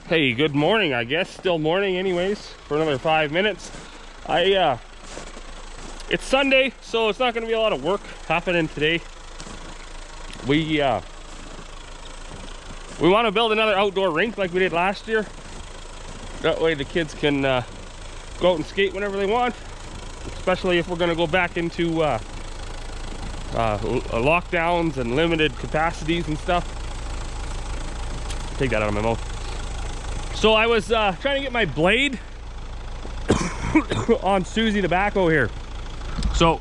Hey, good morning, I guess. Still morning anyways, for another 5 minutes. It's Sunday, so it's not gonna be a lot of work happening today. We want to build another outdoor rink like we did last year. That way the kids can go out and skate whenever they want, especially if we're gonna go back into lockdowns and limited capacities and stuff. Take that out of my mouth. So I was trying to get my blade on Susie the backhoe here. So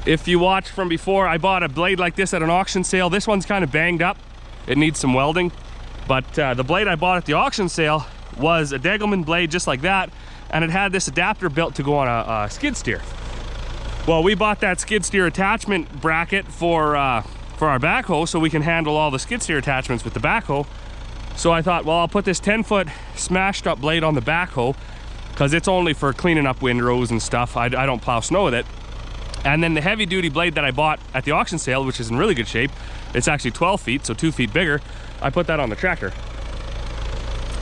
if you watched from before, I bought a blade like this at an auction sale. This one's kind of banged up. It needs some welding. But the blade I bought at the auction sale was a Degelman blade just like that. And it had this adapter built to go on a skid steer. Well, we bought that skid steer attachment bracket for our backhoe so we can handle all the skid steer attachments with the backhoe. So I thought, well, I'll put this 10-foot smashed up blade on the backhoe because it's only for cleaning up windrows and stuff. I don't plow snow with it. And then the heavy duty blade that I bought at the auction sale, which is in really good shape, it's actually 12 feet, so 2 feet bigger, I put that on the tractor.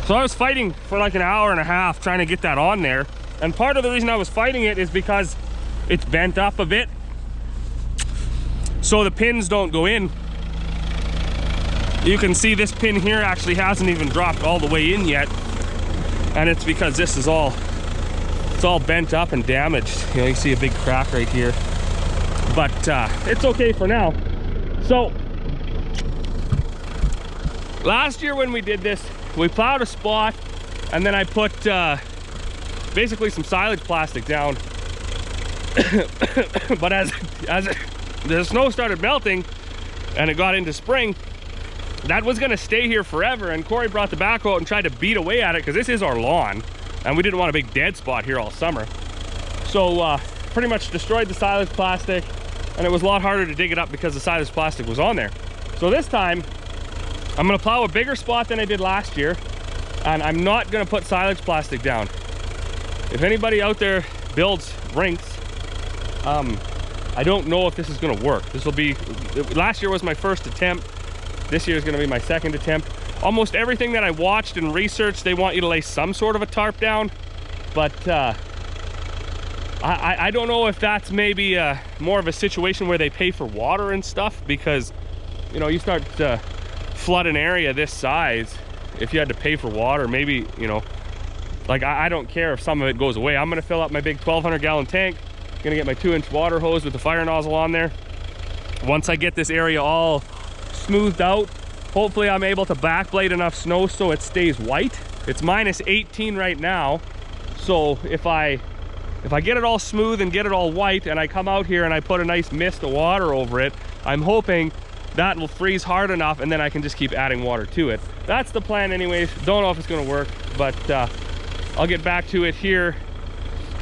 So I was fighting for like an hour and a half trying to get that on there. And part of the reason I was fighting it is because it's bent up a bit, so the pins don't go in. You can see this pin here actually hasn't even dropped all the way in yet, and it's because this is all bent up and damaged. You know, you see a big crack right here, but it's okay for now. So last year when we did this, we plowed a spot and then I put basically some silage plastic down. But as the snow started melting and it got into spring, that was gonna stay here forever, and Corey brought the backhoe out and tried to beat away at it because this is our lawn and we didn't want a big dead spot here all summer. So pretty much destroyed the silage plastic, and it was a lot harder to dig it up because the silage plastic was on there. So this time I'm gonna plow a bigger spot than I did last year, and I'm not gonna put silage plastic down. If anybody out there builds rinks, I don't know if this is gonna work. This will be, last year was my first attempt. This year is gonna be my second attempt. Almost everything that I watched and researched, they want you to lay some sort of a tarp down, but I don't know if that's maybe more of a situation where they pay for water and stuff, because you know, you start to flood an area this size, if you had to pay for water, maybe, you know, like I don't care if some of it goes away. I'm gonna fill up my big 1,200 gallon tank, gonna get my 2-inch water hose with the fire nozzle on there. Once I get this area all smoothed out, hopefully I'm able to backblade enough snow so it stays white. It's minus 18 right now, so if I get it all smooth and get it all white and I come out here and I put a nice mist of water over it, I'm hoping that will freeze hard enough and then I can just keep adding water to it. That's the plan anyways. Don't know if it's gonna work, but I'll get back to it here.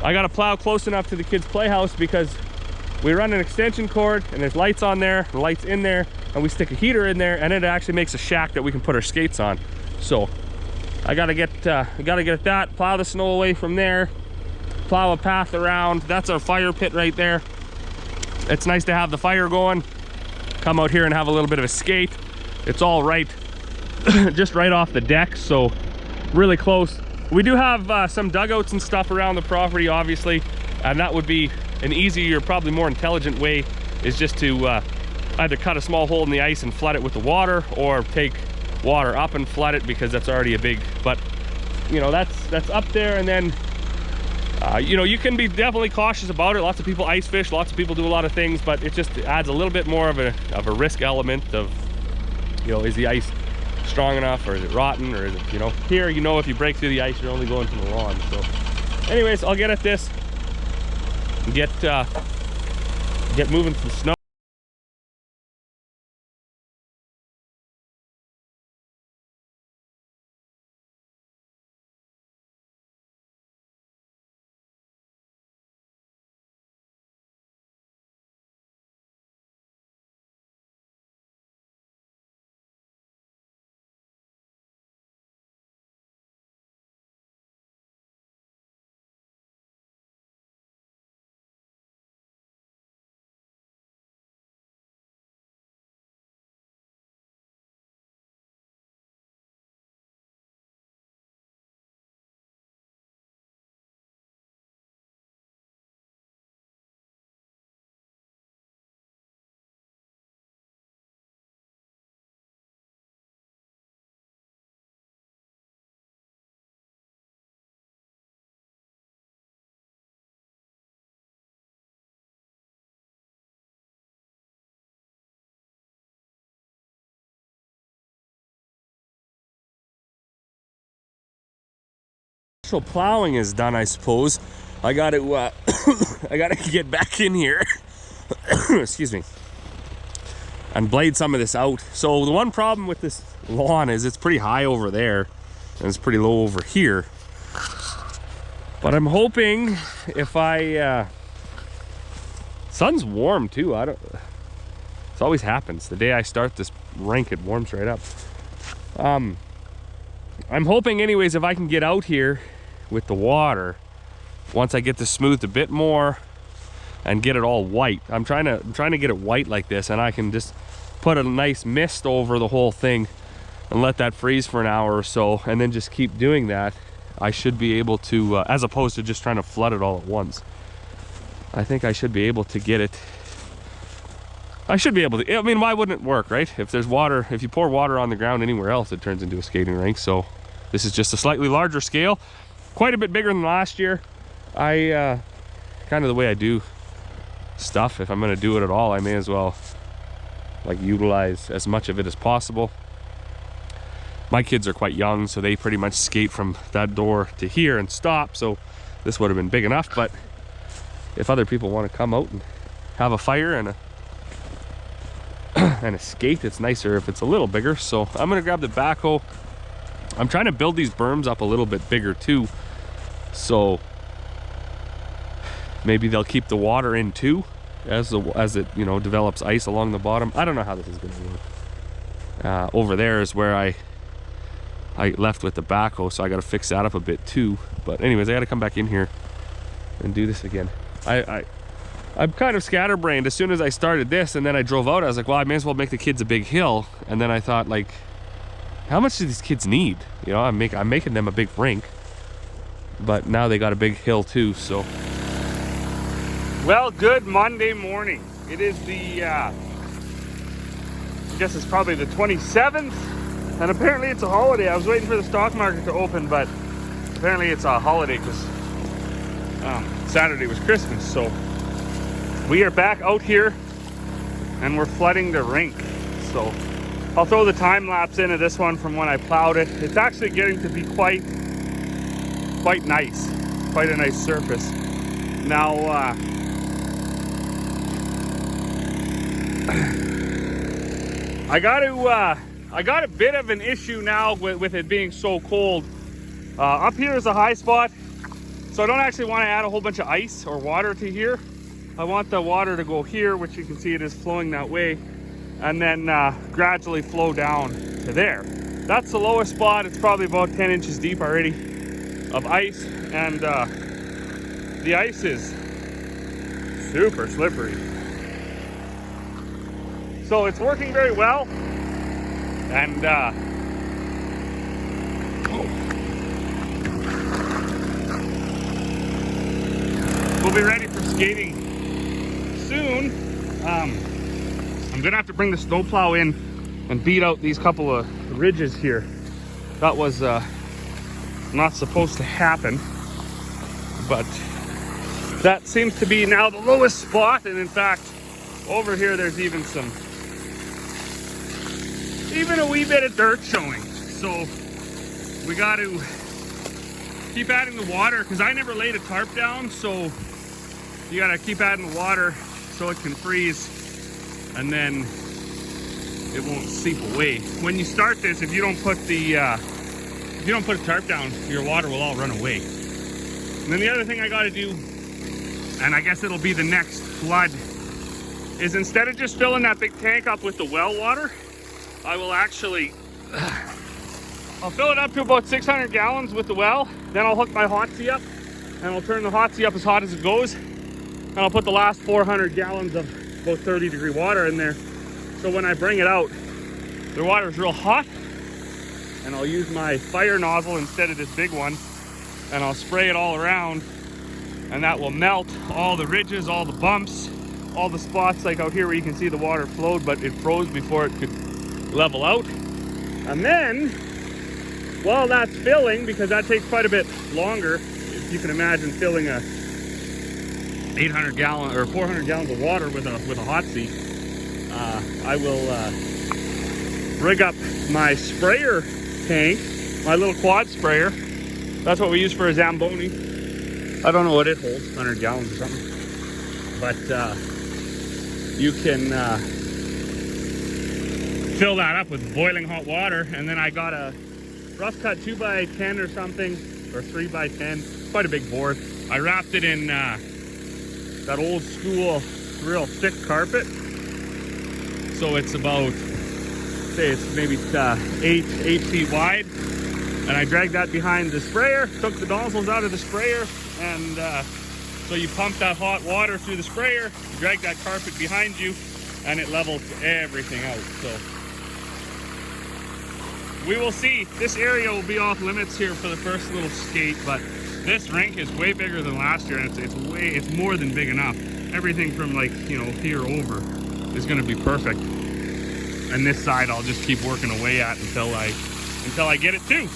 I gotta plow close enough to the kids' playhouse because we run an extension cord and there's lights on there, the lights in there, and we stick a heater in there, and it actually makes a shack that we can put our skates on. So I gotta get that, plow the snow away from there, plow a path around. That's our fire pit right there. It's nice to have the fire going, come out here and have a little bit of a skate. It's all right just right off the deck, so really close. We do have some dugouts and stuff around the property, obviously, and that would be an easier, probably more intelligent way, is just to either cut a small hole in the ice and flood it with the water, or take water up and flood it, because that's already a big, but you know, that's up there. And then you know, you can be definitely cautious about it. Lots of people ice fish, lots of people do a lot of things, but it just adds a little bit more of a risk element of, you know, is the ice strong enough, or is it rotten, or is it, you know, here, you know, if you break through the ice, you're only going to the lawn. So anyways, I'll get at this and get moving some snow. So plowing is done, I suppose. I got to I got to get back in here. Excuse me. And blade some of this out. So the one problem with this lawn is it's pretty high over there and it's pretty low over here. But I'm hoping if I sun's warm too. It always happens. The day I start this rink, it warms right up. I'm hoping anyways if I can get out here with the water once I get this smoothed a bit more and get it all white. I'm trying to get it white like this, and I can just put a nice mist over the whole thing and let that freeze for an hour or so, and then just keep doing that. I should be able to, as opposed to just trying to flood it all at once. I think I should be able to get it. I should be able to. I mean, why wouldn't it work, right? If there's water, if you pour water on the ground anywhere else, it turns into a skating rink. So this is just a slightly larger scale, quite a bit bigger than last year. Kind of the way I do stuff, if I'm going to do it at all, I may as well like utilize as much of it as possible. My kids are quite young, so they pretty much skate from that door to here and stop, so this would have been big enough. But if other people want to come out and have a fire and a skate, it's nicer if it's a little bigger. So I'm gonna grab the backhoe. I'm trying to build these berms up a little bit bigger too, so maybe they'll keep the water in too as it develops ice along the bottom. I don't know how this is gonna work. Over there is where I left with the backhoe, so I got to fix that up a bit too. But anyways, I got to come back in here and do this again. I'm kind of scatterbrained. As soon as I started this and then I drove out, I was like, well, I may as well make the kids a big hill. And then I thought, like, how much do these kids need? You know, I'm making them a big rink, but now they got a big hill too. So, well, good Monday morning. It is the I guess it's probably the 27th, and apparently it's a holiday. I was waiting for the stock market to open, but apparently it's a holiday because Saturday was Christmas. So we are back out here and we're flooding the rink. So I'll throw the time lapse into this one from when I plowed it. It's actually getting to be quite nice, quite a nice surface. Now I got a bit of an issue now with it being so cold. Up here is a high spot, so I don't actually want to add a whole bunch of ice or water to here. I want the water to go here, which you can see it is flowing that way, and then gradually flow down to there. That's the lowest spot. It's probably about 10 inches deep already of ice, and the ice is super slippery. So it's working very well, and we'll be ready for skating soon. I'm gonna have to bring the snowplow in and beat out these couple of ridges here. That was not supposed to happen, but that seems to be now the lowest spot. And in fact, over here there's even a wee bit of dirt showing. So we got to keep adding the water because I never laid a tarp down, so you got to keep adding the water so it can freeze and then it won't seep away. When you start this, if you don't put a tarp down, your water will all run away. And then the other thing I got to do, and I guess it'll be the next flood, is instead of just filling that big tank up with the well water, I will actually, I'll fill it up to about 600 gallons with the well, then I'll hook my Hotsy up, and I'll turn the Hotsy up as hot as it goes, and I'll put the last 400 gallons of about 30-degree water in there. So when I bring it out, the water is real hot, and I'll use my fire nozzle instead of this big one, and I'll spray it all around, and that will melt all the ridges, all the bumps, all the spots like out here where you can see the water flowed, but it froze before it could level out. And then while that's filling, because that takes quite a bit longer, if you can imagine filling a 800 gallon or 400 gallons of water with a Hotsy, I will rig up my sprayer tank, my little quad sprayer, That's what we use for a Zamboni. I don't know what it holds, 100 gallons or something. But you can fill that up with boiling hot water. And then I got a rough cut 2x10 or something, or 3x10, quite a big board. I wrapped it in that old school real thick carpet. So it's about, say it's maybe 8 feet wide. And I dragged that behind the sprayer, took the nozzles out of the sprayer, and so you pump that hot water through the sprayer, drag that carpet behind you, and it levels everything out. So we will see. This area will be off limits here for the first little skate, but this rink is way bigger than last year, and it's more than big enough. Everything from, like, you know, here over is going to be perfect. And this side I'll just keep working away at until I get it too.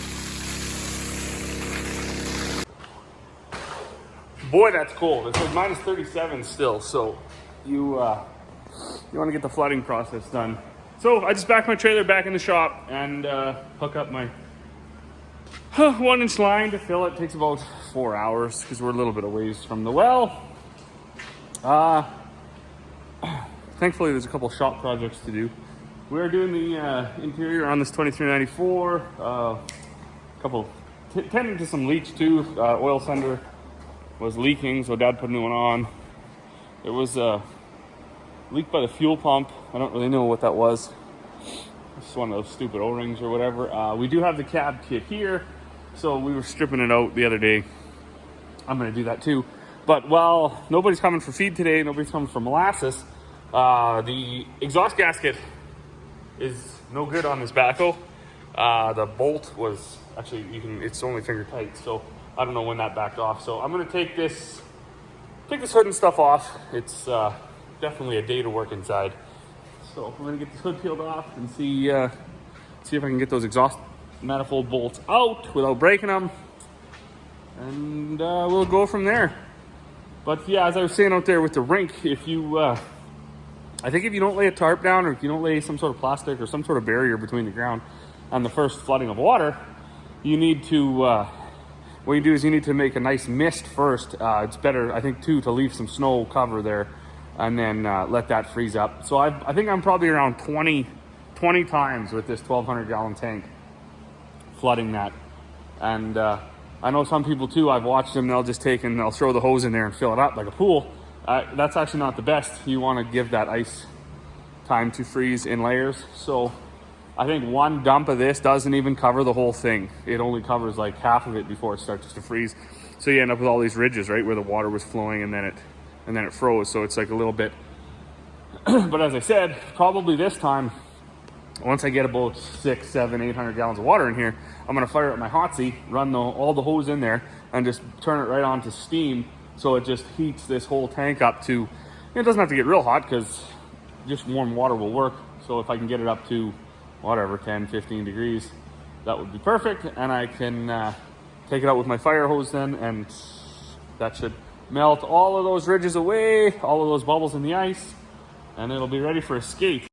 Boy, that's cold. It's like minus 37 still, so you want to get the flooding process done. So I just backed my trailer back in the shop and hook up my 1-inch line to fill it. Takes about 4 hours because we're a little bit of ways from the well. Thankfully, there's a couple shop projects to do. We're doing the interior on this 2394. Tending to some leaks too. Oil sender was leaking, so Dad put a new one on. There was a leak by the fuel pump. I don't really know what that was. It's one of those stupid O-rings or whatever. We do have the cab kit here, so we were stripping it out the other day. I'm gonna do that too. But while nobody's coming for feed today, nobody's coming for molasses, the exhaust gasket is no good on this backhoe. The bolt was actually, it's only finger tight, so I don't know when that backed off. So I'm gonna take this hood and stuff off. It's definitely a day to work inside. So we're gonna get this hood peeled off and see if I can get those exhaust manifold bolts out without breaking them, and we'll go from there. But yeah, as I was saying out there with the rink, if you I think if you don't lay a tarp down, or if you don't lay some sort of plastic or some sort of barrier between the ground and the first flooding of water, you need to what you do is you need to make a nice mist first. It's better, I think, too, to leave some snow cover there and then let that freeze up. So I think I'm probably around 20 times with this 1,200 gallon tank flooding that. And I know some people too, I've watched them, they'll just take and they'll throw the hose in there and fill it up like a pool. That's actually not the best. You want to give that ice time to freeze in layers. So I think one dump of this doesn't even cover the whole thing. It only covers like half of it before it starts to freeze. So you end up with all these ridges, right, where the water was flowing and then it froze. So it's like a little bit. But as I said, probably this time, once I get about 600, 700, 800 gallons of water in here, I'm gonna fire up my Hotsy, run all the hose in there, and just turn it right on to steam. So it just heats this whole tank up to, it doesn't have to get real hot because just warm water will work. So if I can get it up to whatever, 10, 15 degrees, that would be perfect. And I can take it out with my fire hose then, and that should melt all of those ridges away, all of those bubbles in the ice, and it'll be ready for a skate.